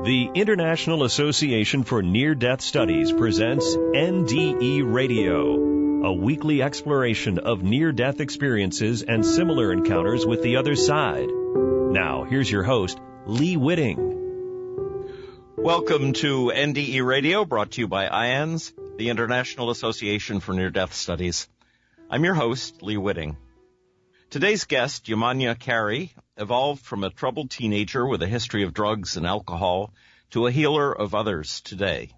The International Association for Near-Death Studies presents NDE Radio, a weekly exploration of near-death experiences and similar encounters with the other side. Now, here's your host, Lee Witting. Welcome to NDE Radio, brought to you by IANDS, the International Association for Near-Death Studies. I'm your host, Lee Witting. Today's guest, Yemanya Carey, evolved from a troubled teenager with a history of drugs and alcohol to a healer of others today.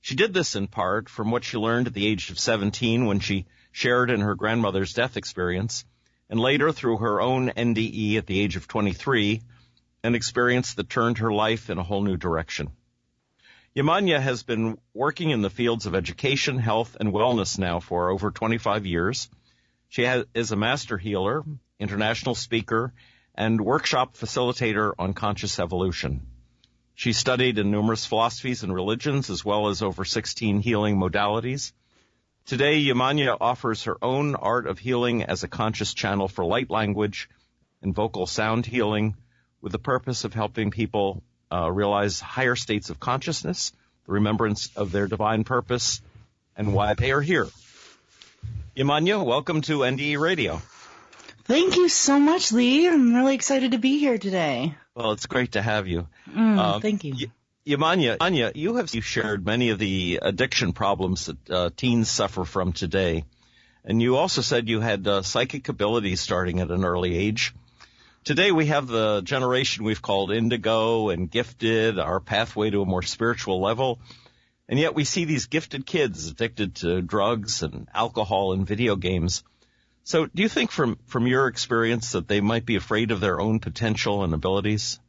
She did this in part from what she learned at the age of 17 when she shared in her grandmother's death experience, and later through her own NDE at the age of 23, an experience that turned her life in a whole new direction. Yemanya has been working in the fields of education, health, and wellness now for over 25 years. She is a master healer, international speaker, and workshop facilitator on conscious evolution. She studied in numerous philosophies and religions, as well as over 16 healing modalities. Today, Yemanya offers her own art of healing as a conscious channel for light language and vocal sound healing, with the purpose of helping people realize higher states of consciousness, the remembrance of their divine purpose, and why they are here. Yemanya, welcome to NDE Radio. Thank you so much, Lee. I'm really excited to be here today. Well, it's great to have you. Thank you. Yemanya, you have shared many of the addiction problems that teens suffer from today. And you also said you had psychic abilities starting at an early age. Today we have the generation we've called indigo and gifted, our pathway to a more spiritual level. And yet we see these gifted kids addicted to drugs and alcohol and video games. So do you think from your experience that they might be afraid of their own potential and abilities?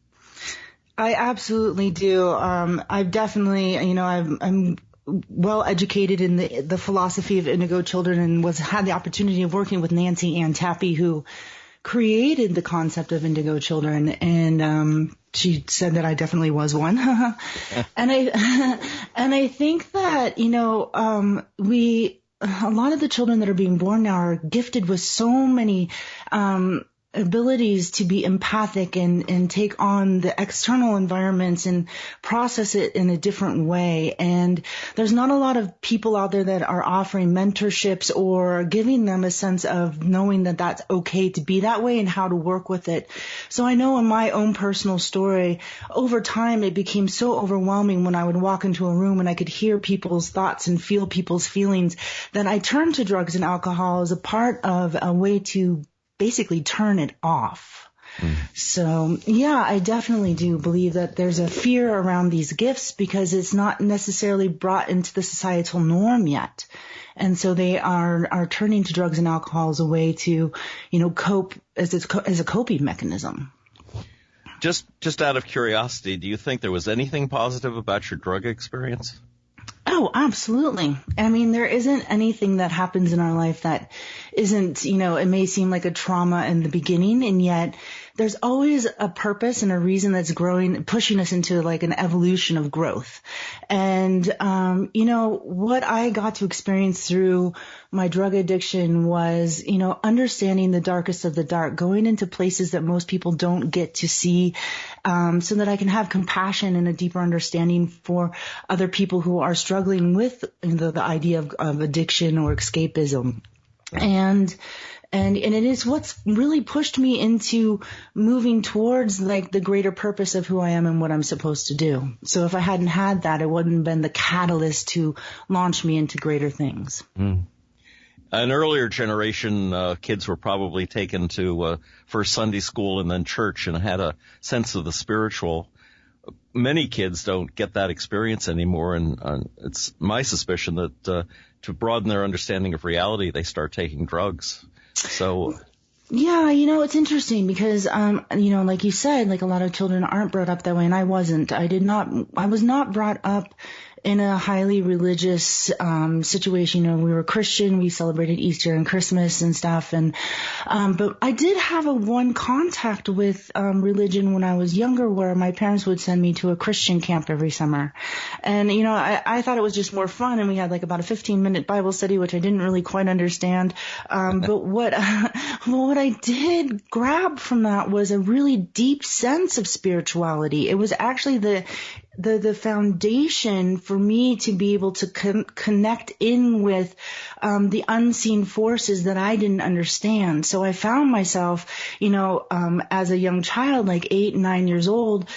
I absolutely do. I've definitely, I'm well educated in the philosophy of indigo children and had the opportunity of working with Nancy Ann Tappy, who created the concept of indigo children, and she said that I definitely was one. and I think that a lot of the children that are being born now are gifted with so many abilities to be empathic and take on the external environments and process it in a different way. And there's not a lot of people out there that are offering mentorships or giving them a sense of knowing that that's okay to be that way and how to work with it. So I know in my own personal story, over time it became so overwhelming when I would walk into a room and I could hear people's thoughts and feel people's feelings that I turned to drugs and alcohol as a part of a way to basically turn it off. So, yeah, I definitely do believe that there's a fear around these gifts because it's not necessarily brought into the societal norm yet. And so they are turning to drugs and alcohol as a way to, cope as a coping mechanism. Just out of curiosity, do you think there was anything positive about your drug experience? Oh, absolutely. I mean, there isn't anything that happens in our life that isn't, it may seem like a trauma in the beginning, and yet there's always a purpose and a reason that's growing, pushing us into like an evolution of growth. And, what I got to experience through my drug addiction was, understanding the darkest of the dark, going into places that most people don't get to see, so that I can have compassion and a deeper understanding for other people who are struggling with the idea of addiction or escapism. And it is what's really pushed me into moving towards like the greater purpose of who I am and what I'm supposed to do. So if I hadn't had that, it wouldn't have been the catalyst to launch me into greater things. An earlier generation, kids were probably taken to first Sunday school and then church and had a sense of the spiritual. Many kids don't get that experience anymore, and it's my suspicion that to broaden their understanding of reality, they start taking drugs. So, yeah, it's interesting because, like you said, like a lot of children aren't brought up that way, and I wasn't. I was not brought up in a highly religious situation. We were Christian. We celebrated Easter and Christmas and stuff. And but I did have one contact with religion when I was younger, where my parents would send me to a Christian camp every summer. And I thought it was just more fun. And we had like about a 15-minute Bible study, which I didn't really quite understand. But what I did grab from that was a really deep sense of spirituality. It was actually the foundation for me to be able to connect in with the unseen forces that I didn't understand. So I found myself, as a young child, like 8, 9 years old,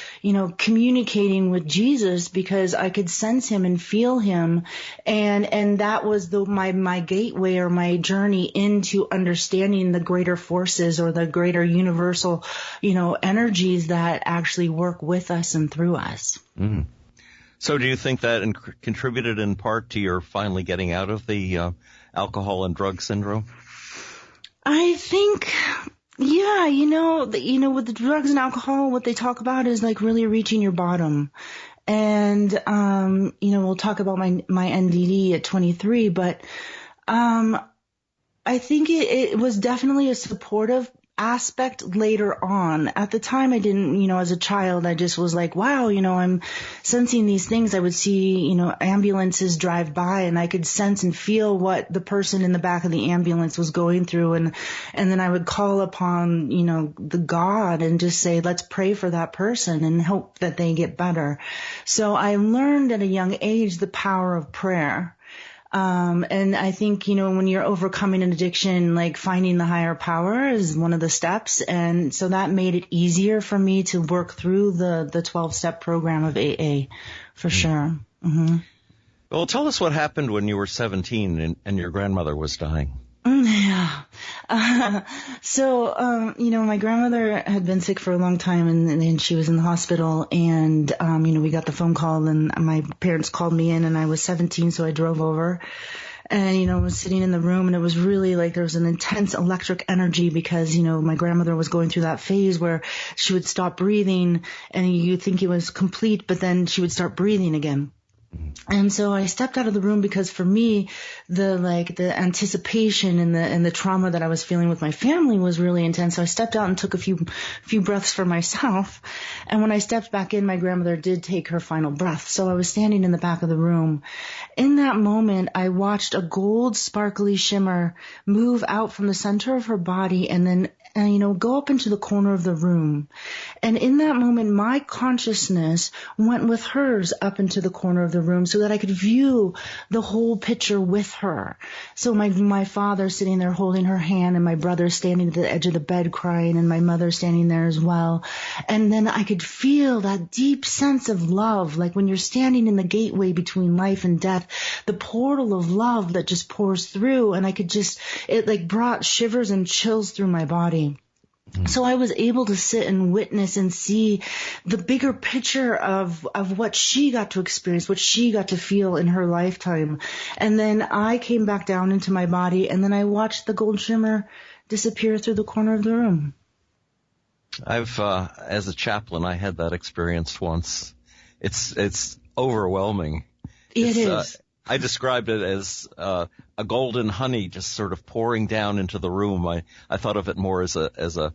communicating with Jesus because I could sense him and feel him. And that was my gateway or my journey into understanding the greater forces or the greater universal, energies that actually work with us and through us. Mm. So do you think that contributed in part to your finally getting out of the alcohol and drug syndrome? I think, yeah, with the drugs and alcohol, what they talk about is like really reaching your bottom. And, we'll talk about my NDE at 23, but I think it was definitely a supportive aspect later on. At the time, I didn't, as a child, I just was like, wow, I'm sensing these things. I would see, ambulances drive by and I could sense and feel what the person in the back of the ambulance was going through. And then I would call upon, the God and just say, let's pray for that person and hope that they get better. So I learned at a young age the power of prayer. And I think, when you're overcoming an addiction, like finding the higher power is one of the steps. And so that made it easier for me to work through the 12-step program of AA for sure. Mm-hmm. Well, tell us what happened when you were 17 and your grandmother was dying. Yeah. So, my grandmother had been sick for a long time and she was in the hospital and, we got the phone call and my parents called me in and I was 17. So I drove over and, I was sitting in the room and it was really like there was an intense electric energy because, my grandmother was going through that phase where she would stop breathing and you think it was complete, but then she would start breathing again. And so I stepped out of the room because for me, the anticipation and the trauma that I was feeling with my family was really intense. So I stepped out and took a few breaths for myself. And when I stepped back in, my grandmother did take her final breath. So I was standing in the back of the room. In that moment, I watched a gold sparkly shimmer move out from the center of her body and then go up into the corner of the room. And in that moment, my consciousness went with hers up into the corner of the room so that I could view the whole picture with her. So my father sitting there holding her hand and my brother standing at the edge of the bed crying and my mother standing there as well. And then I could feel that deep sense of love, like when you're standing in the gateway between life and death, the portal of love that just pours through. And it like brought shivers and chills through my body. So I was able to sit and witness and see the bigger picture of what she got to experience, what she got to feel in her lifetime. And then I came back down into my body and then I watched the gold shimmer disappear through the corner of the room. As a chaplain, I had that experience once. It's overwhelming. It is. I described it as a golden honey just sort of pouring down into the room. I thought of it more as a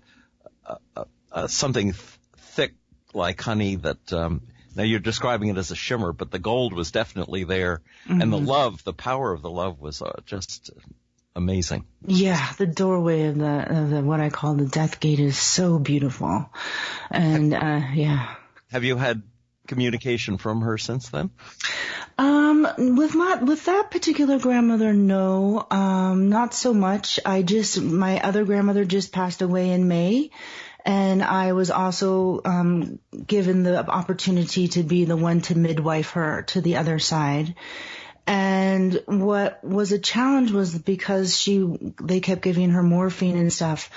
something thick like honey that now you're describing it as a shimmer, but the gold was definitely there, mm-hmm. and the power of the love was just amazing. Yeah, the doorway of the what I call the death gate is so beautiful, and yeah. Have you had communication from her since then? With that particular grandmother, no, not so much. My other grandmother just passed away in May, and I was also, given the opportunity to be the one to midwife her to the other side. And what was a challenge was because they kept giving her morphine and stuff.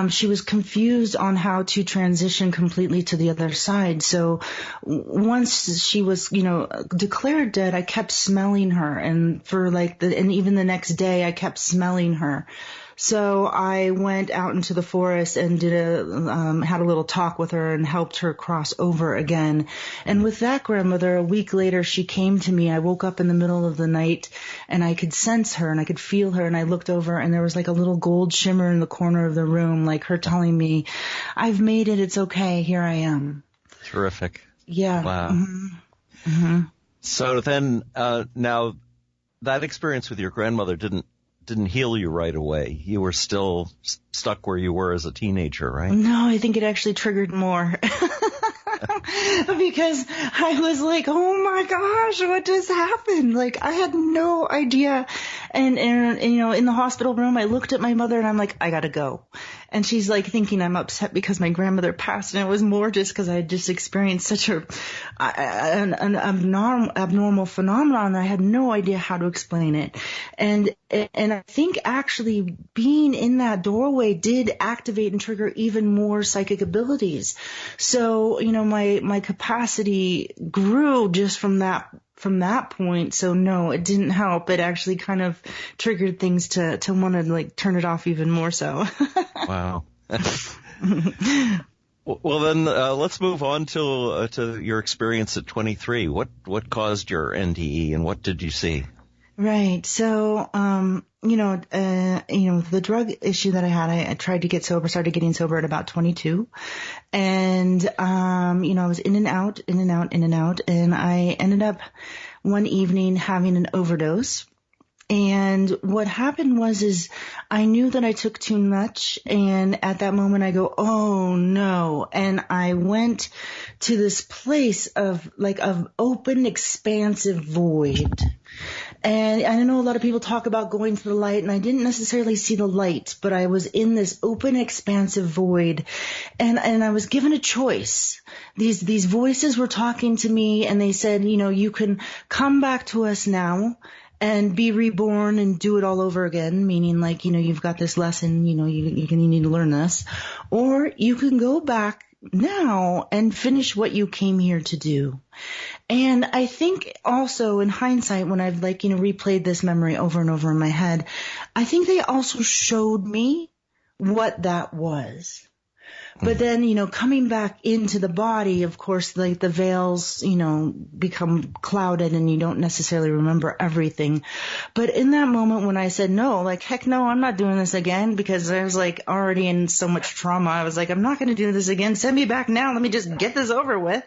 She was confused on how to transition completely to the other side. So once she was, declared dead, I kept smelling her. And and even the next day I kept smelling her. So I went out into the forest and had a little talk with her and helped her cross over again. And with that grandmother, a week later, she came to me. I woke up in the middle of the night and I could sense her and I could feel her. And I looked over and there was like a little gold shimmer in the corner of the room, like her telling me, I've made it. It's okay. Here I am. Terrific. Yeah. Wow. Mm-hmm. Mm-hmm. So then, now that experience with your grandmother didn't heal you right away. You were still stuck where you were as a teenager, right? No, I think it actually triggered more. because I was like, oh my gosh, what just happened? Like, I had no idea. And in the hospital room, I looked at my mother and I'm like, I gotta go. And she's like thinking I'm upset because my grandmother passed, and it was more just because I had just experienced such an abnormal phenomenon that I had no idea how to explain it. And I think actually being in that doorway did activate and trigger even more psychic abilities. So, my capacity grew just from that point. So no, it didn't help. It actually kind of triggered things to want to like turn it off even more so. Wow. Well, then let's move on to your experience at 23. What caused your NDE, and what did you see? Right. So, the drug issue that I had, I tried to get sober, started getting sober at about 22. And, I was in and out. And I ended up one evening having an overdose. And what happened was I knew that I took too much. And at that moment I go, oh no. And I went to this place of open, expansive void. And I know a lot of people talk about going to the light, and I didn't necessarily see the light, but I was in this open, expansive void, and I was given a choice. These voices were talking to me, and they said, you can come back to us now and be reborn and do it all over again, meaning you've got this lesson, you need to learn this, or you can go back now and finish what you came here to do. And I think also in hindsight, when I've replayed this memory over and over in my head, I think they also showed me what that was. But then, coming back into the body, of course, the veils, become clouded and you don't necessarily remember everything. But in that moment when I said no, heck no, I'm not doing this again, because I was already in so much trauma. I was I'm not going to do this again. Send me back now. Let me just get this over with.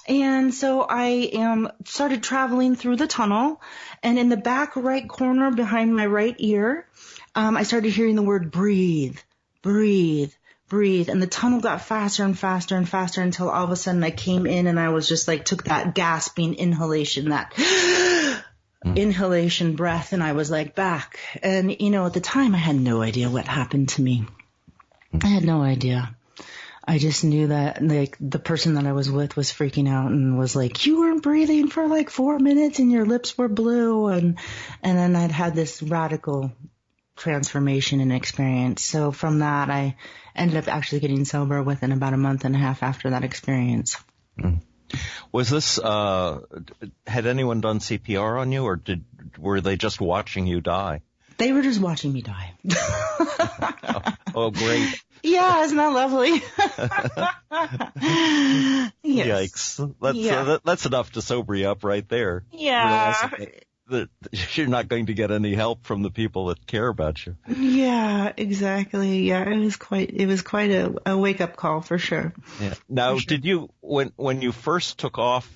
And so I started traveling through the tunnel, and in the back right corner behind my right ear, I started hearing the word breathe, breathe, breathe. And the tunnel got faster and faster and faster until all of a sudden I came in, and I was just took that gasping inhalation, that inhalation breath, and I was back. And, at the time I had no idea what happened to me. I had no idea. I just knew that the person that I was with was freaking out and was you weren't breathing for 4 minutes and your lips were blue, and then I'd had this radical transformation and experience. So from that, I ended up actually getting sober within about a month and a half after that experience. Was this had anyone done CPR on you, or were they just watching you die? They were just watching me die. Oh, great. Yeah, isn't that lovely? Yes. Yikes. That's enough to sober you up right there. Yeah. That you're not going to get any help from the people that care about you. Yeah, exactly. Yeah, it was quite a wake up call for sure. Yeah. Now, for sure. Did you, when you first took off,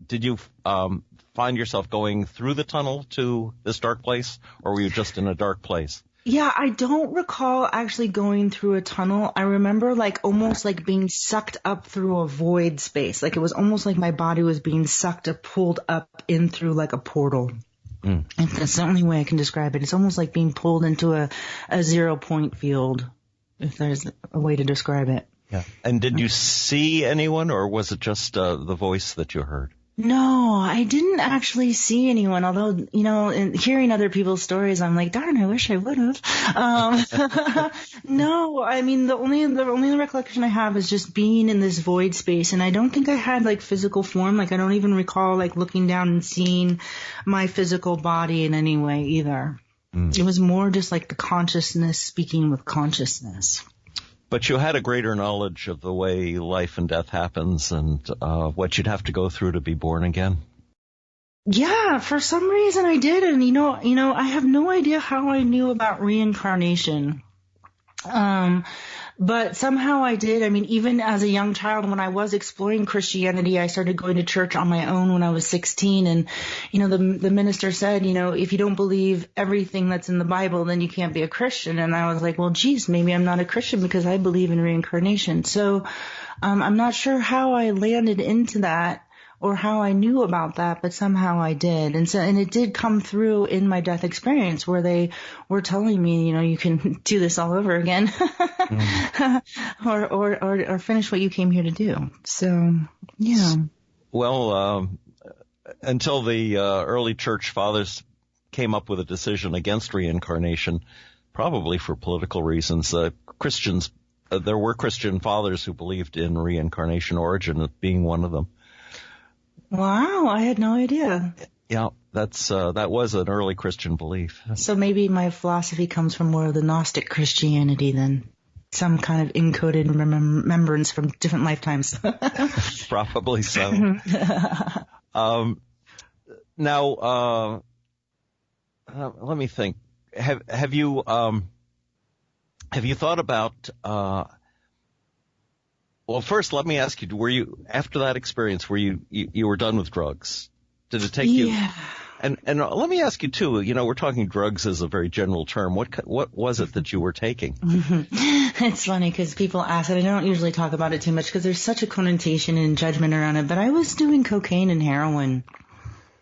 did you find yourself going through the tunnel to this dark place, or were you just in a dark place? Yeah, I don't recall actually going through a tunnel. I remember almost being sucked up through a void space. It was almost like my body was being sucked or pulled up in through a portal. And that's the only way I can describe it. It's almost like being pulled into a 0 point field, if there's a way to describe it. Yeah. And did you see anyone, or was it just the voice that you heard? No, I didn't actually see anyone, although, in hearing other people's stories, I'm darn, I wish I would have. No, I mean, the only recollection I have is just being in this void space, and I don't think I had physical form. I don't even recall looking down and seeing my physical body in any way either. It was more just the consciousness speaking with consciousness. But you had a greater knowledge of the way life and death happens, and what you'd have to go through to be born again. Yeah, for some reason I did, and I have no idea how I knew about reincarnation. But somehow I did. I mean, even as a young child, when I was exploring Christianity, I started going to church on my own when I was 16. And, the minister said, if you don't believe everything that's in the Bible, then you can't be a Christian. And I was like, well, geez, maybe I'm not a Christian because I believe in reincarnation. So I'm not sure how I landed into that or how I knew about that, but somehow I did. And it did come through in my death experience where they were telling me, you can do this all over again or finish what you came here to do. So, yeah. Well, until the early church fathers came up with a decision against reincarnation, probably for political reasons, Christians, there were Christian fathers who believed in reincarnation, origin being one of them. Wow, I had no idea. Yeah, that was an early Christian belief. So maybe my philosophy comes from more of the Gnostic Christianity than some kind of encoded remembrance from different lifetimes. Probably so. Now, let me think. Have you thought about? Well, first, let me ask you: were you, after that experience, were you were done with drugs? Did it take you? And let me ask you too. We're talking drugs as a very general term. What was it that you were taking? It's funny because people ask it. I don't usually talk about it too much because there's such a connotation and judgment around it. But I was doing cocaine and heroin.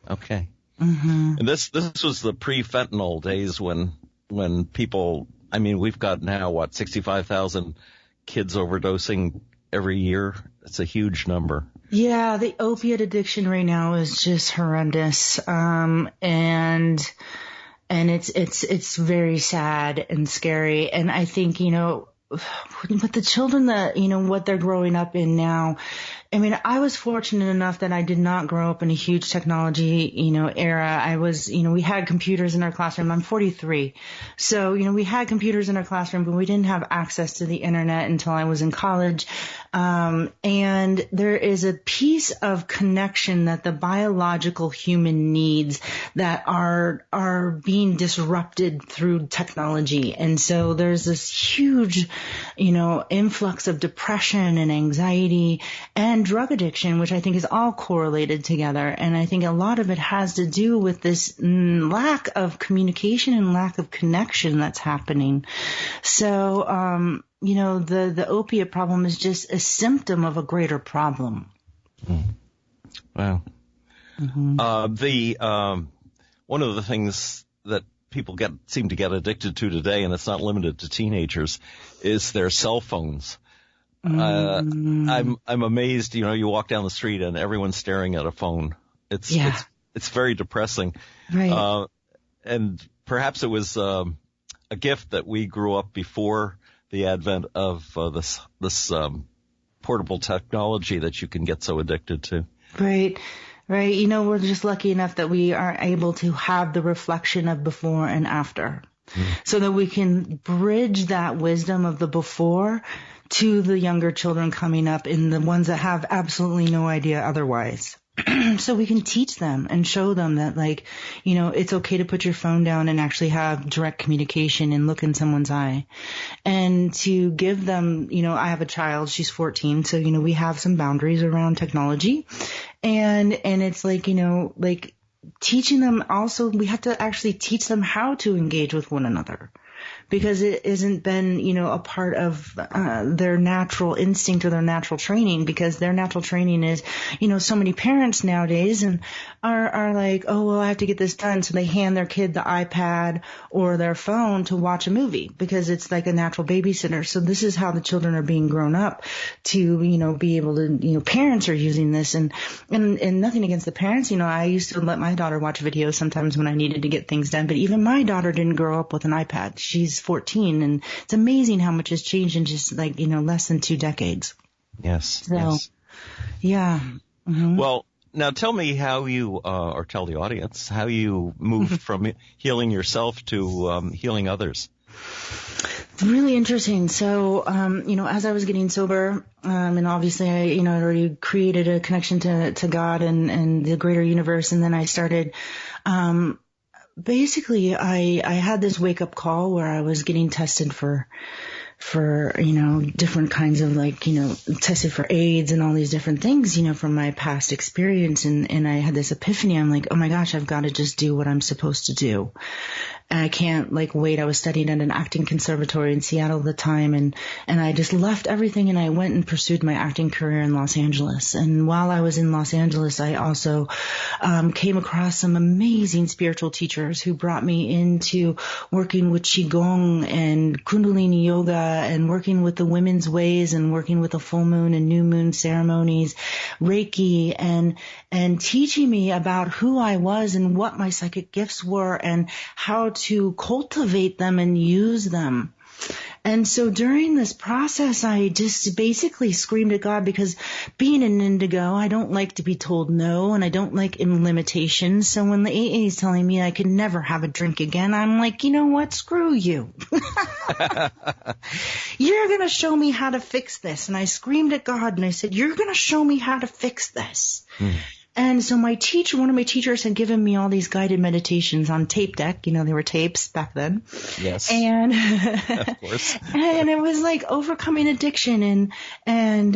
Okay. Mm-hmm. And this was the pre-fentanyl days when people. I mean, we've got now 65,000 kids overdosing every year. It's a huge number. Yeah, the opiate addiction right now is just horrendous. And it's very sad and scary. And I think, but the children that, what they're growing up in now, I mean, I was fortunate enough that I did not grow up in a huge technology, era. I was, we had computers in our classroom. I'm 43. So, we had computers in our classroom, but we didn't have access to the internet until I was in college. And there is a piece of connection that the biological human needs that are being disrupted through technology. And so there's this huge, influx of depression and anxiety and drug addiction, which I think is all correlated together. And I think a lot of it has to do with this lack of communication and lack of connection that's happening. So, the opiate problem is just a symptom of a greater problem. Wow. Mm-hmm. One of the things that people seem to get addicted to today, and it's not limited to teenagers, is their cell phones. I'm amazed, you walk down the street and everyone's staring at a phone. It's very depressing. Right. And perhaps it was a gift that we grew up before the advent of this portable technology that you can get so addicted to. Right. Right. We're just lucky enough that we are able to have the reflection of before and after, so that we can bridge that wisdom of the before to the younger children coming up and the ones that have absolutely no idea otherwise. So we can teach them and show them that, it's okay to put your phone down and actually have direct communication and look in someone's eye. And to give them, I have a child, she's 14, so, we have some boundaries around technology. And it's teaching them also, we have to actually teach them how to engage with one another. Because it hasn't been, a part of their natural instinct or their natural training, because their natural training is, so many parents nowadays and are like, oh, well, I have to get this done. So they hand their kid the iPad or their phone to watch a movie because it's like a natural babysitter. So this is how the children are being grown up to, be able to, parents are using this and nothing against the parents. I used to let my daughter watch videos sometimes when I needed to get things done. But even my daughter didn't grow up with an iPad. She's 14, and it's amazing how much has changed in just less than 2 decades. Yes. So, yes. Yeah. Mm-hmm. Well, now tell me how you, or tell the audience, how you moved from healing yourself to healing others. It's really interesting. So, as I was getting sober, and obviously I, I'd already created a connection to God and the greater universe, and then I started, basically, I had this wake-up call where I was getting tested for different kinds of tested for AIDS and all these different things, from my past experience. And I had this epiphany. I'm like, oh my gosh, I've got to just do what I'm supposed to do. And I can't wait. I was studying at an acting conservatory in Seattle at the time. And I just left everything and I went and pursued my acting career in Los Angeles. And while I was in Los Angeles, I also came across some amazing spiritual teachers who brought me into working with Qigong and Kundalini Yoga and working with the women's ways and working with the full moon and new moon ceremonies, Reiki, and teaching me about who I was and what my psychic gifts were and how to cultivate them and use them. And so during this process, I just basically screamed at God, because being an indigo, I don't like to be told no, and I don't like limitations. So when the AA is telling me I could never have a drink again, I'm like, you know what? Screw you. You're going to show me how to fix this. And I screamed at God and I said, you're going to show me how to fix this. And so one of my teachers had given me all these guided meditations on tape deck. They were tapes back then. Yes. And of course. And it was like overcoming addiction and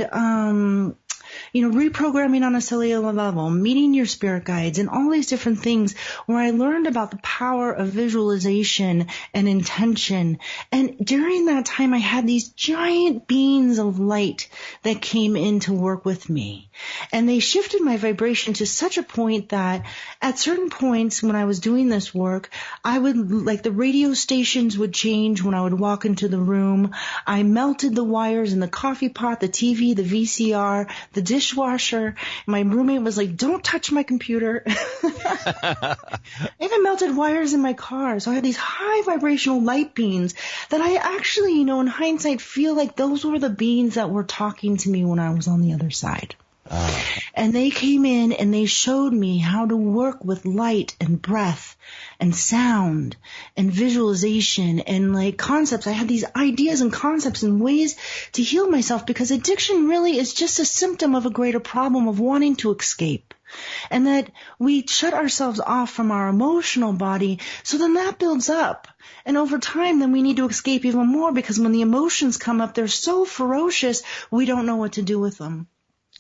reprogramming on a cellular level, meeting your spirit guides, and all these different things, where I learned about the power of visualization and intention. And during that time, I had these giant beams of light that came in to work with me. And they shifted my vibration to such a point that at certain points when I was doing this work, I would, the radio stations would change when I would walk into the room. I melted the wires in the coffee pot, the TV, the VCR, the dishwasher. My roommate was like, don't touch my computer. I even melted wires in my car. So I had these high vibrational light beams that I actually, in hindsight, feel like those were the beings that were talking to me when I was on the other side. And they came in and they showed me how to work with light and breath and sound and visualization and concepts. I had these ideas and concepts and ways to heal myself, because addiction really is just a symptom of a greater problem of wanting to escape. And that we shut ourselves off from our emotional body, so then that builds up. And over time, then we need to escape even more, because when the emotions come up, they're so ferocious, we don't know what to do with them.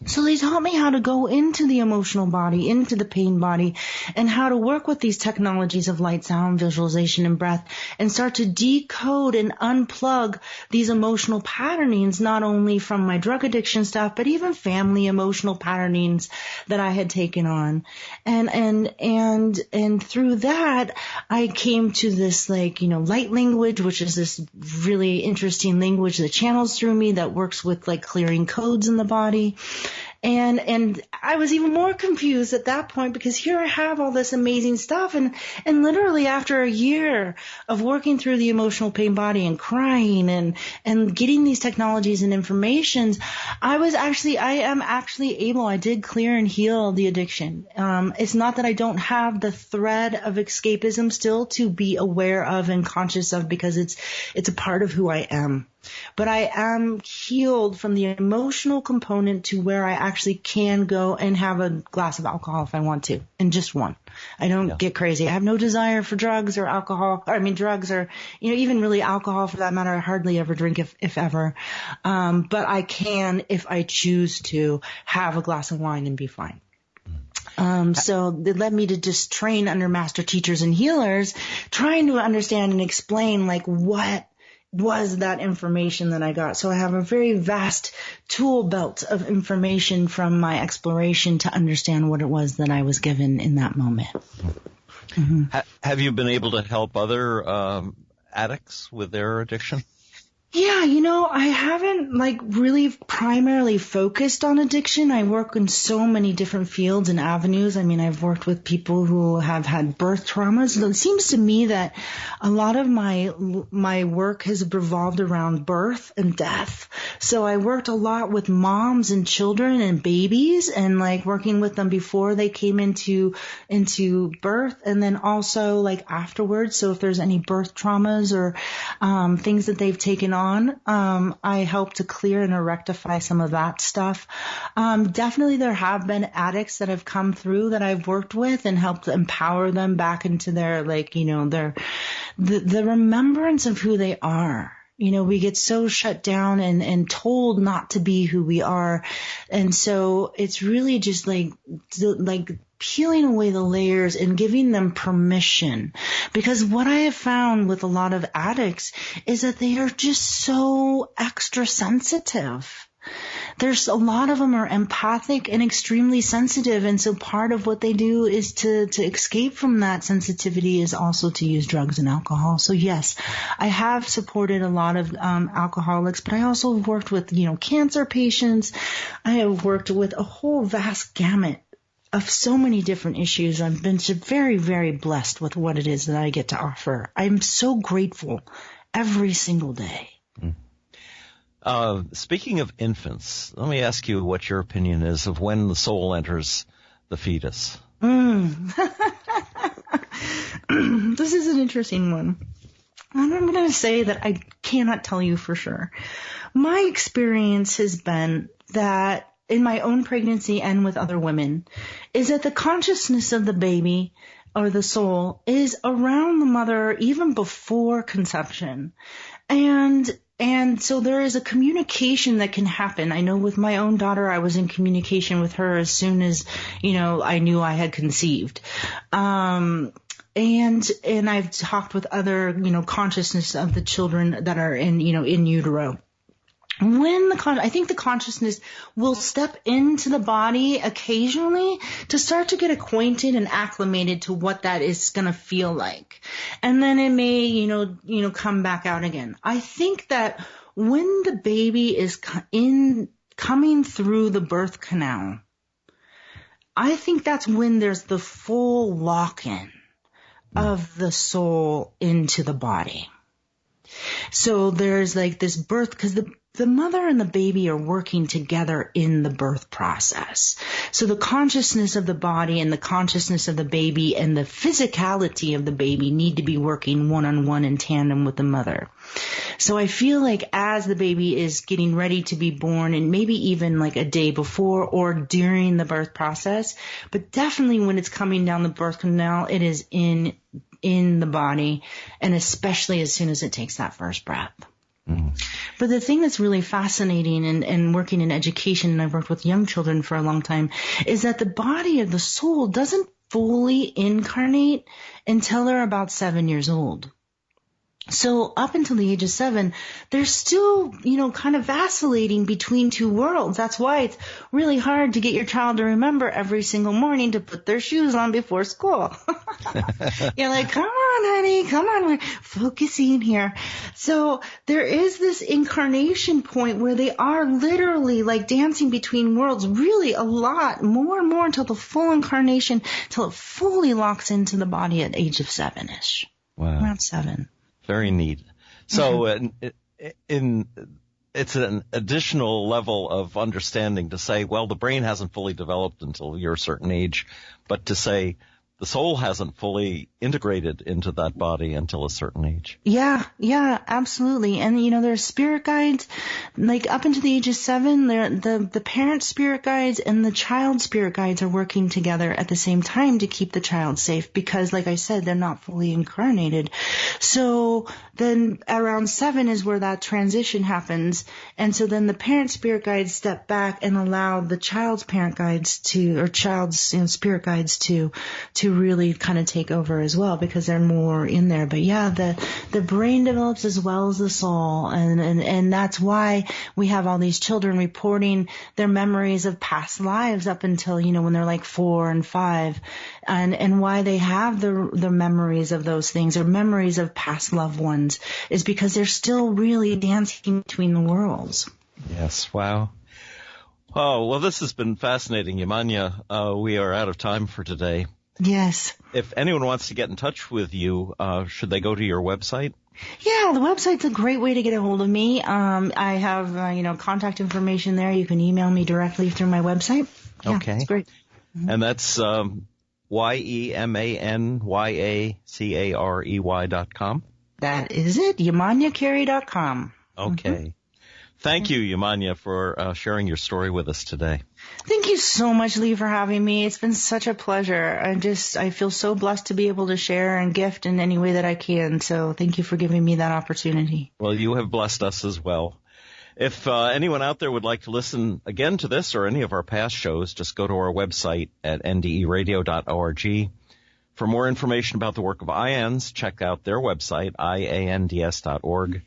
So they taught me how to go into the emotional body, into the pain body, and how to work with these technologies of light, sound, visualization, and breath, and start to decode and unplug these emotional patternings, not only from my drug addiction stuff, but even family emotional patternings that I had taken on. And through that, I came to this light language, which is this really interesting language that channels through me, that works with clearing codes in the body. And I was even more confused at that point, because here I have all this amazing stuff, and literally after a year of working through the emotional pain body and crying and getting these technologies and informations, I am actually able, I did clear and heal the addiction. It's not that I don't have the thread of escapism still to be aware of and conscious of, because it's a part of who I am. But I am healed from the emotional component to where I actually can go and have a glass of alcohol if I want to, and just one. I don't get crazy. I have no desire for drugs or alcohol, drugs or, even really alcohol for that matter. I hardly ever drink if ever. But I can, if I choose to, have a glass of wine and be fine. So it led me to just train under master teachers and healers, trying to understand and explain what was that information that I got. So I have a very vast tool belt of information from my exploration to understand what it was that I was given in that moment. Mm-hmm. Have you been able to help other addicts with their addiction? Yeah, I haven't really primarily focused on addiction. I work in so many different fields and avenues. I mean, I've worked with people who have had birth traumas. It seems to me that a lot of my work has revolved around birth and death. So I worked a lot with moms and children and babies, and working with them before they came into birth, and then also afterwards. So if there's any birth traumas or things that they've taken on, I help to clear and rectify some of that stuff. Definitely there have been addicts that have come through that I've worked with and helped empower them back into their, the remembrance of who they are. You know, we get so shut down and told not to be who we are. And so it's really just like peeling away the layers and giving them permission. Because what I have found with a lot of addicts is that they are just so extra sensitive. There's a lot of them are empathic and extremely sensitive. And so part of what they do is to escape from that sensitivity is also to use drugs and alcohol. So yes, I have supported a lot of alcoholics, but I also have worked with, cancer patients. I have worked with a whole vast gamut of so many different issues. I've been very, very blessed with what it is that I get to offer. I'm so grateful every single day. Speaking of infants, let me ask you what your opinion is of when the soul enters the fetus. This is an interesting one. And I'm going to say that I cannot tell you for sure. My experience has been that in my own pregnancy and with other women is that the consciousness of the baby or the soul is around the mother even before conception. And so there is a communication that can happen. I know with my own daughter, I was in communication with her as soon as, I knew I had conceived. And I've talked with other, consciousness of the children that are in utero. I think the consciousness will step into the body occasionally to start to get acquainted and acclimated to what that is going to feel like. And then it may, come back out again. I think that when the baby is coming through the birth canal, I think that's when there's the full lock-in of the soul into the body. So there's like this birth, because the mother and the baby are working together in the birth process. So the consciousness of the body and the consciousness of the baby and the physicality of the baby need to be working one-on-one in tandem with the mother. So I feel like as the baby is getting ready to be born, and maybe even like a day before or during the birth process, but definitely when it's coming down the birth canal, it is in the body, and especially as soon as it takes that first breath. But the thing that's really fascinating and working in education, and I've worked with young children for a long time, is that the body of the soul doesn't fully incarnate until they're about 7 years old. So up until the age of 7, they're still, kind of vacillating between two worlds. That's why it's really hard to get your child to remember every single morning to put their shoes on before school. You're like, come on, honey, come on, we're focusing here. So there is this incarnation point where they are literally like dancing between worlds, really a lot, more and more until the full incarnation, till it fully locks into the body at age of 7-ish. Wow. Around 7. Very neat. So it's an additional level of understanding to say, well, the brain hasn't fully developed until you're a certain age, but to say the soul hasn't fully integrated into that body until a certain age. Yeah, absolutely. And, there's spirit guides, like up into the age of 7, the parent spirit guides and the child spirit guides are working together at the same time to keep the child safe because, like I said, they're not fully incarnated. So then around 7 is where that transition happens. And so then the parent spirit guides step back and allow the child's parent guides child's spirit guides to really kind of take over as well because they're more in there. But yeah, the brain develops as well as the soul. And that's why we have all these children reporting their memories of past lives up until, when they're like 4 and 5 and why they have the memories of those things or memories of past loved ones is because they're still really dancing between the worlds. Yes. Wow. Oh, well, this has been fascinating, Yemanya. We are out of time for today. Yes. If anyone wants to get in touch with you, should they go to your website? Yeah, the website's a great way to get a hold of me. I have, contact information there. You can email me directly through my website. Yeah, okay. That's great. Mm-hmm. And that's YEMANYACAREY.com? That is it, YemanyaCarey.com. Okay. Thank you, Yemanya, for sharing your story with us today. Thank you so much, Lee, for having me. It's been such a pleasure. I feel so blessed to be able to share and gift in any way that I can. So thank you for giving me that opportunity. Well, you have blessed us as well. If anyone out there would like to listen again to this or any of our past shows, just go to our website at nderadio.org. For more information about the work of IANDS, check out their website, IANDS.org.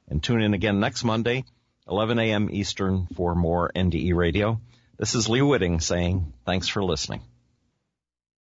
And tune in again next Monday, 11 a.m. Eastern, for more NDE Radio. This is Lee Witting saying thanks for listening.